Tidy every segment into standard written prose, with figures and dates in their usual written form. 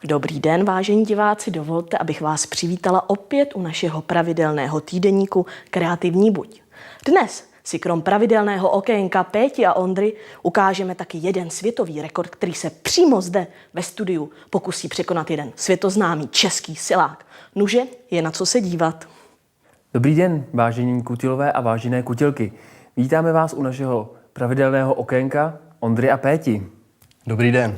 Dobrý den, vážení diváci, dovolte, abych vás přivítala opět u našeho pravidelného týdeníku Kreativní buď. Dnes si krom pravidelného okénka Péti a Ondry ukážeme taky jeden světový rekord, který se přímo zde ve studiu pokusí překonat jeden světoznámý český silák. Nuže, je na co se dívat. Dobrý den, vážení kutilové a vážené kutilky. Vítáme vás u našeho pravidelného okénka Ondry a Péti. Dobrý den.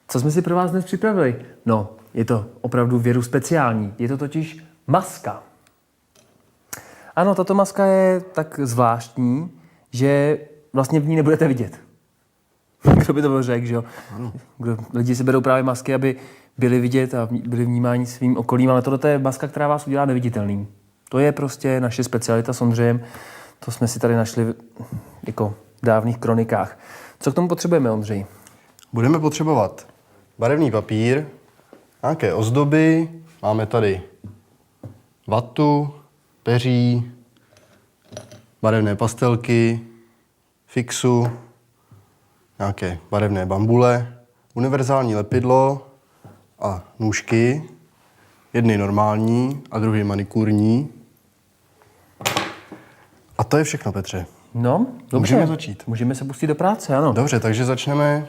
Co jsme si pro vás dnes připravili? No, je to opravdu věru speciální. Je to totiž maska. Ano, tato maska je tak zvláštní, že vlastně v ní nebudete vidět. Kdo by to byl řekl, že jo? Ano. Lidi si berou právě masky, aby byli vidět a byli vnímáni svým okolím, ale tohle je maska, která vás udělá neviditelným. To je prostě naše specialita s Ondřejem. To jsme si tady našli jako v dávných kronikách. Co k tomu potřebujeme, Ondřej? Budeme potřebovat barevný papír, nějaké ozdoby, máme tady vatu, peří, barevné pastelky, fixu, nějaké barevné bambule, univerzální lepidlo a nůžky, jedny normální a druhý manikúrní. A to je všechno, Petře. No, dobře. Můžeme začít. Můžeme se pustit do práce, ano. Dobře, takže začneme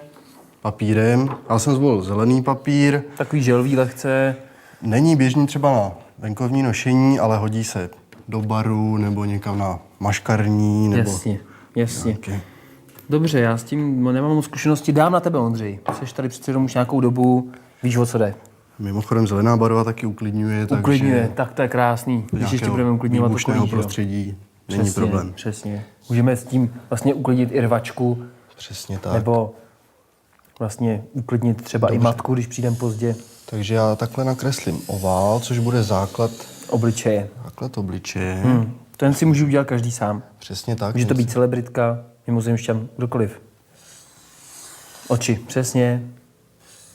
papírem. Já jsem zvolil zelený papír. Takový želvý lehce. Není běžný třeba na venkovní nošení, ale hodí se do baru nebo někam na maškarní. Nebo Jasně. nějaké. Dobře, já s tím nemám moc zkušenosti. Dám na tebe, Ondřej. Jsi tady přece jenom už nějakou dobu, víš, o co jde. Mimochodem zelená barva taky uklidňuje. Uklidňuje, tak to je krásný. Když ještě budeme uklidňovat výbušného okolí, prostředí není problém. Přesně. Můžeme s tím vlastně uklidnit i rvačku, Přesně tak. nebo vlastně uklidnit třeba i matku, když přijdem pozdě. Takže já takhle nakreslím ovál, což bude základ Obličeje. obličeje. Ten si může udělat každý sám. Přesně tak. Může to být celebritka, mimozemšťan, kdokoliv. Oči, přesně.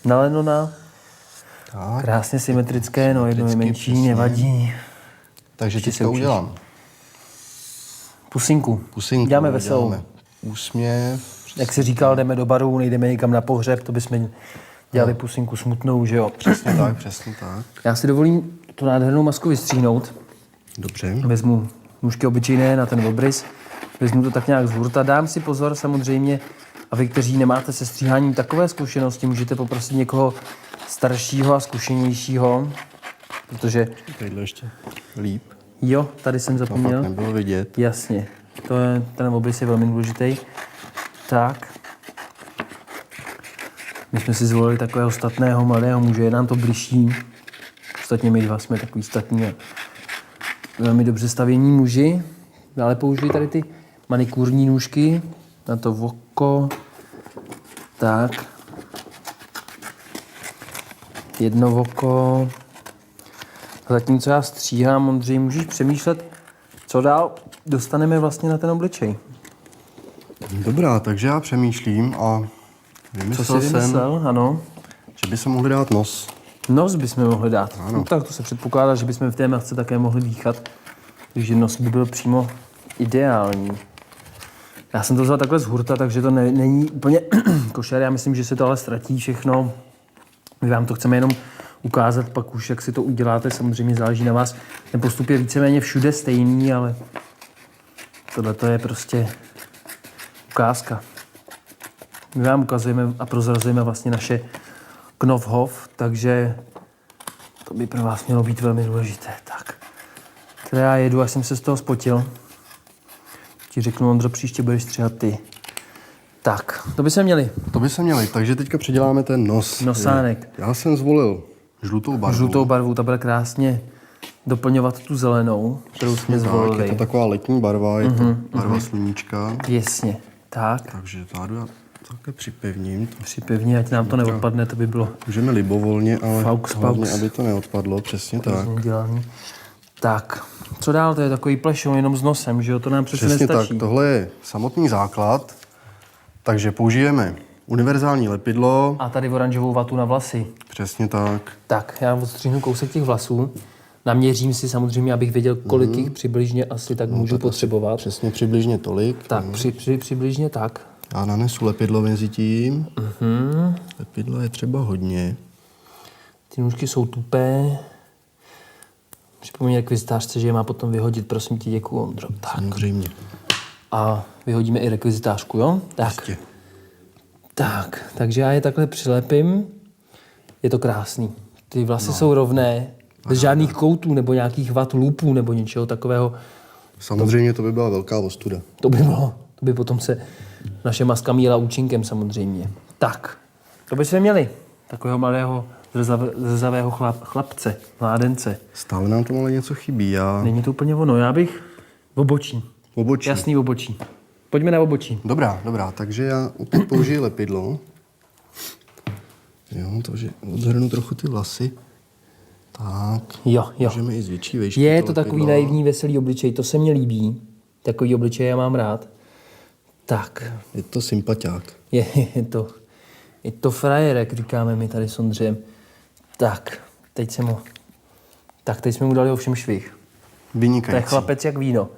Na Lenona. Tak. Krásně symetrické, no jedno je Symetricky, menší, přesně. nevadí. Takže Ještě se teďka učíš. udělám Pusinku. pusinku. Děláme veselou. Děláme úsměv. Jak jsi říkal, jdeme do baru, nejdeme někam na pohřeb, to bychom dělali pusinku smutnou, že jo? Přesně tak, přesně tak. Já si dovolím tu nádhernou masku vystříhnout. Dobře. Vezmu nůžky obyčejné na ten obrys, vezmu to tak nějak z hurta. Dám si pozor samozřejmě, a vy, kteří nemáte se stříháním takové zkušenosti, můžete poprosit někoho staršího a zkušenějšího, protože Tadyhle ještě líp. jo, tady jsem To fakt zapomněl. nebylo vidět. Jasně, ten obrys je velmi důležitý. Tak. My jsme si zvolili takového statného mladého muže, je nám to bližší. Ostatně my dva jsme takový statní a velmi dobře stavění muži. Dále použili tady ty manikúrní nůžky na to oko. Tak. Jedno oko. A zatímco já stříhám, Ondřej, můžeš přemýšlet, co dál dostaneme vlastně na ten obličej. Dobrá, takže já přemýšlím a Co vymyslel jsi jsem, vymyslel? Ano. že by se mohli dát nos. Nos bychom mohli dát. Ano. No, tak to se předpokládá, že bychom v té masce také mohli dýchat. Takže nos by byl přímo ideální. Já jsem to vzal takhle z hurta, takže to není úplně košer. Já myslím, že se to ale ztratí všechno. My vám to chceme jenom ukázat, pak už jak si to uděláte, samozřejmě záleží na vás. Ten postup je víceméně všude stejný, ale tohle to je prostě ukázka. My vám ukazujeme a prozrazujeme vlastně naše Knofhof, takže to by pro vás mělo být velmi důležité. Tak, teda já jedu, až jsem se z toho spotil. Ti řeknu, Ondro, příště budeš stříhat ty. Tak, to by se měli. To by se měli, takže teďka předěláme ten nos. Nosánek. Já jsem zvolil žlutou barvu. Žlutou barvu, ta bude krásně doplňovat tu zelenou, kterou jsme Tak, zvolili. je to taková letní barva, je to barva sluníčka. Jasně, tak. Takže zádu já také připevním. To Připevně, ať nám to neodpadne, to by bylo můžeme libovolně, ale Faux, hlavně, faux. aby to neodpadlo, přesně tak. udělaný. Tak, co dál? To je takový plešon jenom s nosem, že jo? To nám přece Přesně nestačí. tak, tohle je samotný základ, takže použijeme univerzální lepidlo, A tady oranžovou vatu na vlasy. přesně tak. Tak, já odstřihnu kousek těch vlasů. Naměřím si samozřejmě, abych věděl, kolik jich přibližně asi tak můžu potřebovat. Přesně přibližně tolik. Tak, přibližně tak. Já nanesu lepidlo mezi tím. Lepidlo je třeba hodně. Ty nůžky jsou tupé. Připomínej rekvizitářce, že je má potom vyhodit, prosím tě, děkuju, Ondro. Tak. Samozřejmě. A vyhodíme i rekvizitářku, jo? Tak. Jistě. Tak, takže já je takhle přilepím. Je to krásný. Ty vlasy jsou rovné, bez žádných koutů nebo nějakých vat lupů nebo něčeho takového. Samozřejmě to by byla velká ostuda. To by potom se naše maska míjela účinkem samozřejmě. Tak, to by jsme měli. Takového malého zrzavého chlapce, mládence. Stále nám to ale něco chybí. Není to úplně ono, já bych obočí. Obočí. Jasný obočí. Pojďme na obočí. Dobrá, takže já opět použiji lepidlo. Jo, takže odhrnu trochu ty vlasy. Tak. Jo. Můžeme i z větší výšky. Je to takový naivní, veselý obličej, to se mně líbí. Takový obličej já mám rád. Tak. Je to sympatiák. Je to frajer, jak říkáme my tady s Ondřejem. Tak, teď jsme mu dali ovšem švih. To Vynikající. je chlapec jak víno.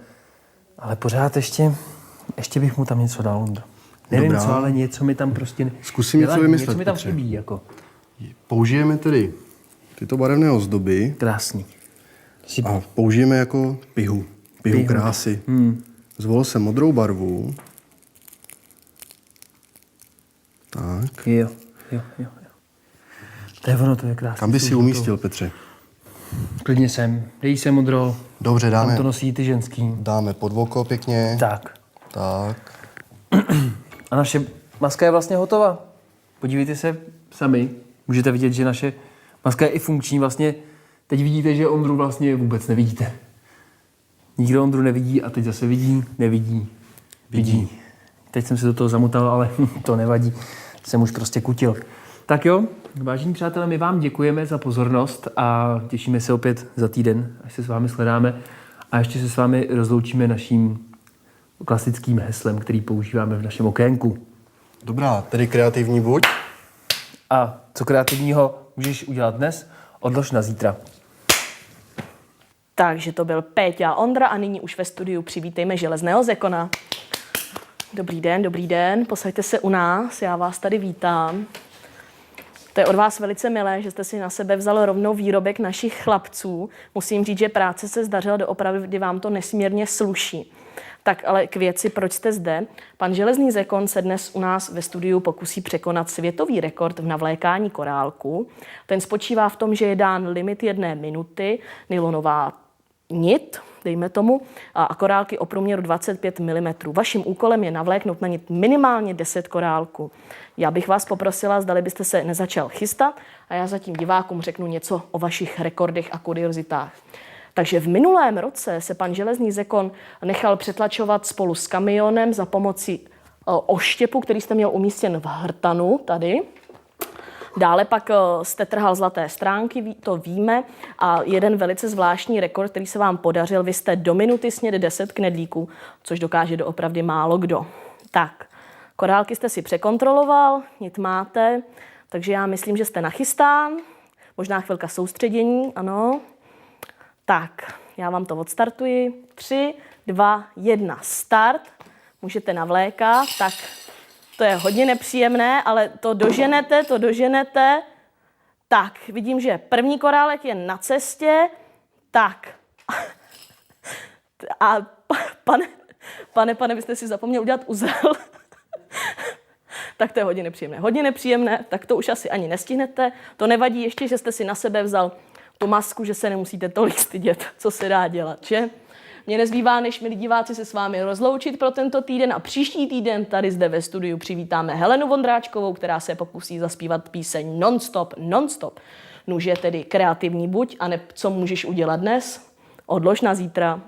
Ale pořád ještě bych mu tam něco dal, Ondro. Nevím Dobrá. co, ale něco mi tam prostě... Zkusím něco vymyslet, Něco mi tam Petře. chybí, jako. Použijeme tedy tyto barevné ozdoby Krásný. a použijeme jako pihu. Pihu krásy. Zvolil jsem modrou barvu. Tak. Jo. To je ono, to je krásný. Kam by si umístil, Petře? Klidně sem. Dej sem, Ondro. Dobře, Tam to nosí ty ženský. dáme pod oko pěkně. Tak. Tak. A naše maska je vlastně hotová. Podívejte se sami. Můžete vidět, že naše maska je i funkční. Vlastně teď vidíte, že Ondru vlastně vůbec nevidíte. Nikdo Ondru nevidí a teď zase vidí. Teď jsem se do toho zamotal, ale to nevadí. Jsem už prostě kutil. Tak jo, vážení přátelé, my vám děkujeme za pozornost a těšíme se opět za týden, až se s vámi shledáme. A ještě se s vámi rozloučíme naším klasickým heslem, který používáme v našem okénku. Dobrá, tedy kreativní buď. A co kreativního můžeš udělat dnes? Odlož na zítra. Takže to byl Péťa a Ondra a nyní už ve studiu přivítejme Železného Zekona. Dobrý den, posaďte se u nás, já vás tady vítám. To je od vás velice milé, že jste si na sebe vzal rovnou výrobek našich chlapců. Musím říct, že práce se zdařila doopravdy, kdy vám to nesmírně sluší. Tak ale k věci, proč jste zde? Pan Železný Zekon se dnes u nás ve studiu pokusí překonat světový rekord v navlékání korálku. Ten spočívá v tom, že je dán limit 1 minuty, nylonová nit, dejme tomu, a korálky o průměru 25 mm. Vaším úkolem je navléknout na nit minimálně 10 korálků. Já bych vás poprosila, zdali byste se nezačal chystat a já zatím divákům řeknu něco o vašich rekordech a kuriozitách. Takže v minulém roce se pan Železný Zekon nechal přetlačovat spolu s kamionem za pomocí oštěpu, který jste měl umístěn v hrtanu tady. Dále pak jste trhal zlaté stránky, to víme, a jeden velice zvláštní rekord, který se vám podařil, vy jste do minuty snědli 10 knedlíků, což dokáže doopravdy málo kdo. Tak, korálky jste si překontroloval, nit máte, takže já myslím, že jste nachystán, možná chvilka soustředění, ano. Tak, já vám to odstartuji. 3, 2, 1, start. Můžete navlékat, tak to je hodně nepříjemné, ale to doženete. Tak, vidím, že první korálek je na cestě. Tak. A pane, byste si zapomněl udělat uzel. Tak to je hodně nepříjemné, tak to už asi ani nestihnete. To nevadí ještě, že jste si na sebe vzal tu masku, že se nemusíte tolik stydět, co se dá dělat, že? Mně nezbývá, než milí diváci, se s vámi rozloučit pro tento týden a příští týden tady zde ve studiu přivítáme Helenu Vondráčkovou, která se pokusí zaspívat píseň Non-stop. Nuž je tedy kreativní buď, a ne co můžeš udělat dnes, odlož na zítra.